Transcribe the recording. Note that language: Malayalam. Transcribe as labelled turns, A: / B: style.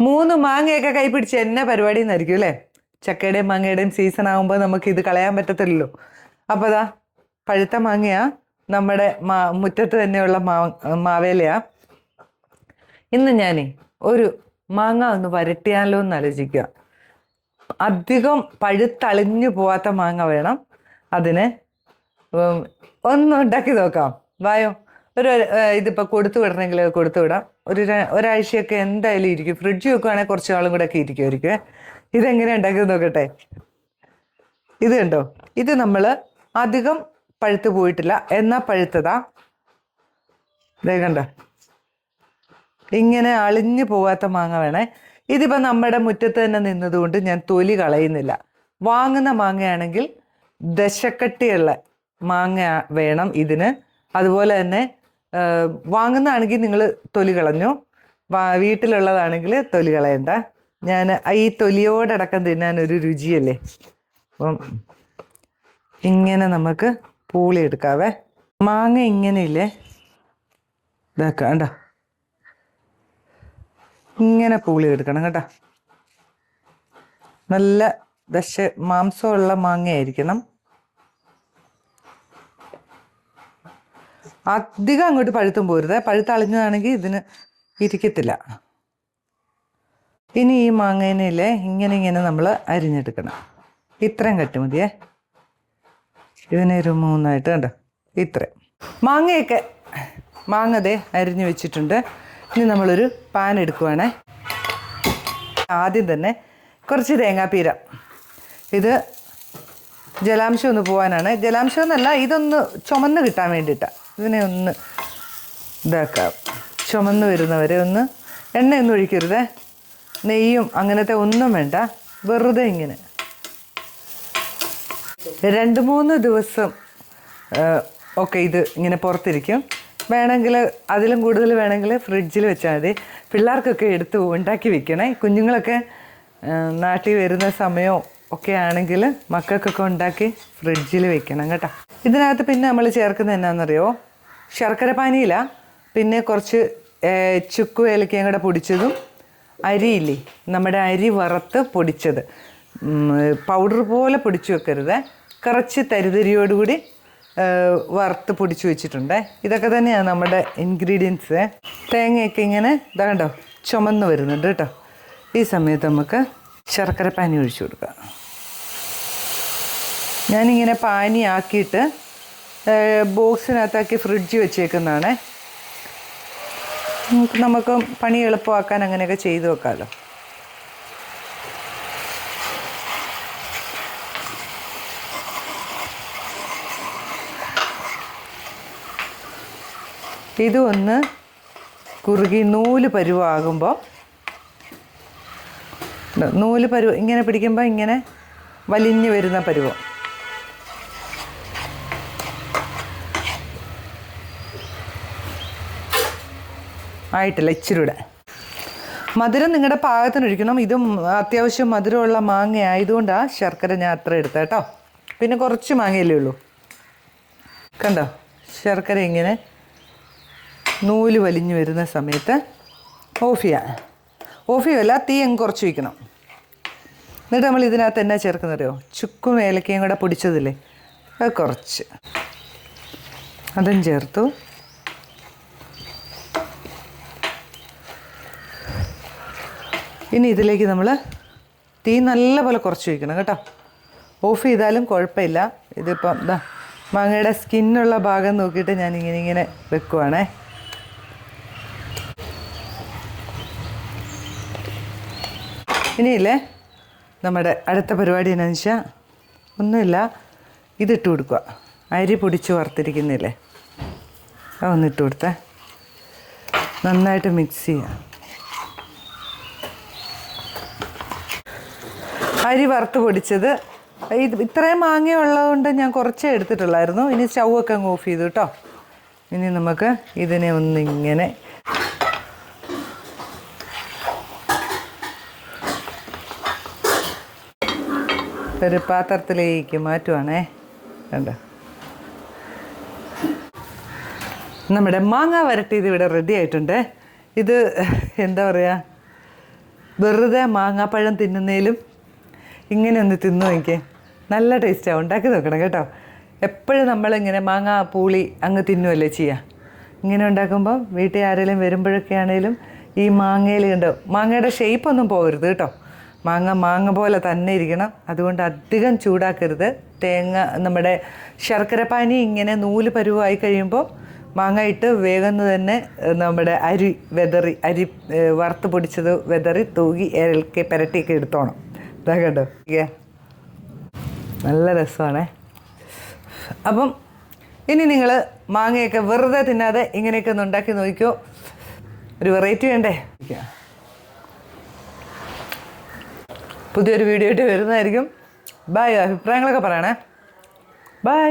A: 3 മാങ്ങയൊക്കെ കൈ പിടിച്ച് എന്നെ പരിപാടി എന്നായിരിക്കും അല്ലേ? ചക്കയുടെയും മാങ്ങയുടെയും സീസൺ ആകുമ്പോൾ നമുക്ക് ഇത് കളയാൻ പറ്റത്തില്ലല്ലോ. അപ്പോൾ അതാ പഴുത്ത മാങ്ങയാ, നമ്മുടെ മുറ്റത്ത് തന്നെയുള്ള മാവേലയാ. ഇന്ന് ഞാനേ ഒരു മാങ്ങ ഒന്ന് വരട്ടിയാലോ എന്ന് ആലോചിക്കുക. അധികം പഴുത്തളിഞ്ഞു പോവാത്ത മാങ്ങ വേണം അതിന്. ഒന്ന് ഉണ്ടാക്കി നോക്കാം, വായോ. ഇതിപ്പോൾ കൊടുത്തു വിടണമെങ്കിൽ കൊടുത്തു വിടാം. ഒരാഴ്ചയൊക്കെ എന്തായാലും ഇരിക്കും. ഫ്രിഡ്ജ് വെക്കുകയാണെങ്കിൽ കുറച്ച് നാളും കൂടെ ഒക്കെ ഇരിക്കുമായിരിക്കും. ഇതെങ്ങനെ ഉണ്ടാക്കി നോക്കട്ടെ. ഇത് കണ്ടോ, ഇത് നമ്മൾ അധികം പഴുത്ത് പോയിട്ടില്ല, എന്നാൽ പഴുത്തതാ. ഇതേ കണ്ടോ, ഇങ്ങനെ അളിഞ്ഞു പോകാത്ത മാങ്ങ വേണേ. ഇതിപ്പോൾ നമ്മുടെ മുറ്റത്ത് തന്നെ നിന്നതുകൊണ്ട് ഞാൻ തൊലി കളയുന്നില്ല. വാങ്ങുന്ന മാങ്ങയാണെങ്കിൽ ദശക്കട്ടിയുള്ള മാങ്ങ വേണം ഇതിന്. അതുപോലെ തന്നെ വാങ്ങുന്നതാണെങ്കിൽ നിങ്ങൾ തൊലി കളഞ്ഞു, വീട്ടിലുള്ളതാണെങ്കിൽ തൊലി കളയണ്ട. ഞാൻ ഈ തൊലിയോടടക്കം തിന്നാനൊരു രുചിയല്ലേ. അപ്പം ഇങ്ങനെ നമുക്ക് പൂളി എടുക്കാവേ. മാങ്ങ ഇങ്ങനെയില്ലേ, ഇതാക്കാം കണ്ടോ, ഇങ്ങനെ പൂളി എടുക്കണം കേട്ടോ. നല്ല മാംസമുള്ള മാങ്ങയായിരിക്കണം. അധികം അങ്ങോട്ട് പഴുത്തും പോരുത്, പഴുത്തളിഞ്ഞതാണെങ്കിൽ ഇതിന് ഇരിക്കത്തില്ല. ഇനി ഈ മാങ്ങേനയിലെ ഇങ്ങനെ ഇങ്ങനെ നമ്മൾ അരിഞ്ഞെടുക്കണം. ഇത്രയും കട്ടി മതിയേ. ഇതിനെ ഒരു 3 കണ്ടോ, ഇത്രയും. മാങ്ങ അരിഞ്ഞു വെച്ചിട്ടുണ്ട്. ഇനി നമ്മളൊരു പാൻ എടുക്കുവാണേ. ആദ്യം തന്നെ കുറച്ച് തേങ്ങാപ്പീര. ഇത് ജലാംശം ഒന്ന് പോകാനാണ്. ജലാംശം എന്നല്ല, ഇതൊന്ന് ചുമന്ന് കിട്ടാൻ വേണ്ടിയിട്ടാണ്. ഇതിനെ ഒന്ന് ഇതാക്കാം, ചുമന്ന് വരുന്നവരെ ഒന്ന്. എണ്ണയൊന്നും ഒഴിക്കരുത്, നെയ്യും അങ്ങനത്തെ ഒന്നും വേണ്ട, വെറുതെ ഇങ്ങനെ. 2-3 ദിവസം ഒക്കെ ഇത് ഇങ്ങനെ പുറത്തിരിക്കും. വേണമെങ്കിൽ അതിലും കൂടുതൽ വേണമെങ്കിൽ ഫ്രിഡ്ജിൽ വെച്ചാൽ മതി. പിള്ളേർക്കൊക്കെ എടുത്ത് ഉണ്ടാക്കി വെക്കണേ. കുഞ്ഞുങ്ങളൊക്കെ നാട്ടിൽ വരുന്ന സമയം ഒക്കെ ആണെങ്കിൽ മക്കൾക്കൊക്കെ ഉണ്ടാക്കി ഫ്രിഡ്ജിൽ വെക്കണം കേട്ടോ. ഇതിനകത്ത് പിന്നെ നമ്മൾ ചേർക്കുന്നത് എന്നാണെന്നറിയോ? ശർക്കര പാനിയില, പിന്നെ കുറച്ച് ചുക്ക് ഏലക്കയും കൂടെ പൊടിച്ചതും, അരിയില്ലേ നമ്മുടെ അരി വറുത്ത് പൊടിച്ചത്, പൗഡർ പോലെ പൊടിച്ചു വെക്കരുത്, കുറച്ച് തരിതരിയോടുകൂടി വറുത്ത് പൊടിച്ചു വെച്ചിട്ടുണ്ട്. ഇതൊക്കെ തന്നെയാണ് നമ്മുടെ ഇൻഗ്രീഡിയൻസ്. തേങ്ങയൊക്കെ ഇങ്ങനെ ഇതാ കണ്ടോ, ചുമന്ന് വരുന്നുണ്ട് കേട്ടോ. ഈ സമയത്ത് നമുക്ക് ശർക്കര പാനി ഒഴിച്ചു കൊടുക്കാം. ഞാനിങ്ങനെ പാനി ആക്കിയിട്ട് ബോക്സിനകത്താക്കി ഫ്രിഡ്ജ് വെച്ചേക്കുന്നതാണ്. നമുക്ക് പണി എളുപ്പമാക്കാൻ അങ്ങനെയൊക്കെ ചെയ്തു വെക്കാമല്ലോ. ഇതൊന്ന് കുറുകി നൂല് പരുവാകുമ്പോൾ, നൂല് പരുവ ഇങ്ങനെ പിടിക്കുമ്പോൾ ഇങ്ങനെ വലിഞ്ഞു വരുന്ന പരുവം. ആയിട്ടില്ല, ഇച്ചിരൂടെ. മധുരം നിങ്ങളുടെ പാകത്തിനൊഴിക്കണം. ഇതും അത്യാവശ്യം മധുരമുള്ള മാങ്ങ ആയതുകൊണ്ടാണ് ശർക്കര ഞാൻ അത്ര എടുത്തത് കേട്ടോ. പിന്നെ കുറച്ച് മാങ്ങയല്ലേ ഉള്ളൂ. കണ്ടോ, ശർക്കര ഇങ്ങനെ നൂല് വലിഞ്ഞു വരുന്ന സമയത്ത് ഓഫ് ചെയ്യുമല്ല, തീ അങ്ങ് കുറച്ച് വയ്ക്കണം. എന്നിട്ട് നമ്മൾ ഇതിനകത്ത് എന്നാ ചേർക്കുന്നറിയോ? ചുക്കും ഏലക്കയും കൂടെ പൊടിച്ചതില്ലേ, അത് കുറച്ച് അതും ചേർത്തു. ഇനി ഇതിലേക്ക് നമ്മൾ തീ നല്ലപോലെ കുറച്ച് വയ്ക്കണം കേട്ടോ. ഓഫ് ചെയ്താലും കുഴപ്പമില്ല. ഇതിപ്പം ഇതാ മാങ്ങയുടെ സ്കിന്നുള്ള ഭാഗം നോക്കിയിട്ട് ഞാൻ ഇങ്ങനെ വെക്കുവാണേ. ഇനിയില്ലേ നമ്മുടെ അടുത്ത പരിപാടി എന്നാന്ന് വെച്ചാൽ ഒന്നുമില്ല, ഇതിട്ട് കൊടുക്കുക. അരി പൊടിച്ച് വറുത്തിരിക്കുന്നില്ലേ, അതൊന്നിട്ട് കൊടുത്തേ. നന്നായിട്ട് മിക്സ് ചെയ്യുക. അരി വറുത്ത് പൊടിച്ചത് ഇത്രയും മാങ്ങ ഉള്ളതുകൊണ്ട് ഞാൻ കുറച്ചേ എടുത്തിട്ടുള്ളായിരുന്നു. ഇനി സ്റ്റൗവൊക്കെ അങ്ങ് ഓഫ് ചെയ്തു കേട്ടോ. ഇനി നമുക്ക് ഇതിനെ ഒന്നിങ്ങനെ ഒരു പാത്രത്തിലേക്ക് മാറ്റുവാണേ. കണ്ടോ, നമ്മുടെ മാങ്ങ വരട്ടി ഇത് ഇവിടെ റെഡി ആയിട്ടുണ്ട്. ഇത് എന്താ പറയുക, വെറുതെ മാങ്ങാപ്പഴം തിന്നുന്നതിലും ഇങ്ങനെ ഒന്ന് തിന്നു നോക്കിയേ, നല്ല ടേസ്റ്റാണ്. ഉണ്ടാക്കി നോക്കണം കേട്ടോ. എപ്പോഴും നമ്മളിങ്ങനെ മാങ്ങ പൂളി അങ്ങ് തിന്നുമല്ലേ ചെയ്യുക. ഇങ്ങനെ ഉണ്ടാക്കുമ്പോൾ വീട്ടിൽ ആരെങ്കിലും വരുമ്പോഴൊക്കെ ആണെങ്കിലും ഈ മാങ്ങയിൽ കണ്ടോ, മാങ്ങയുടെ ഷേപ്പൊന്നും പോകരുത് കേട്ടോ. മാങ്ങ പോലെ തന്നെ ഇരിക്കണം. അതുകൊണ്ട് അധികം ചൂടാക്കരുത്. തേങ്ങ നമ്മുടെ ശർക്കര പാനി ഇങ്ങനെ നൂല് പരുവായി കഴിയുമ്പോൾ മാങ്ങ ഇട്ട് വേഗം തന്നെ നമ്മുടെ അരി വറുത്ത് പൊടിച്ചത് വെതറി തൂകി ഇളക്കി പുരട്ടിയൊക്കെ എടുത്തോണം. ഇതാ കേട്ടോ, നല്ല രസമാണേ. അപ്പം ഇനി നിങ്ങൾ മാങ്ങയൊക്കെ വെറുതെ തിന്നാതെ ഇങ്ങനെയൊക്കെ ഒന്ന് ഉണ്ടാക്കി നോക്കിക്കോ. ഒരു വെറൈറ്റി വേണ്ടേ? പുതിയൊരു വീഡിയോ ആയിട്ട് വരുന്നതായിരിക്കും. ബൈ. അഭിപ്രായങ്ങളൊക്കെ പറയണേ. ബൈ.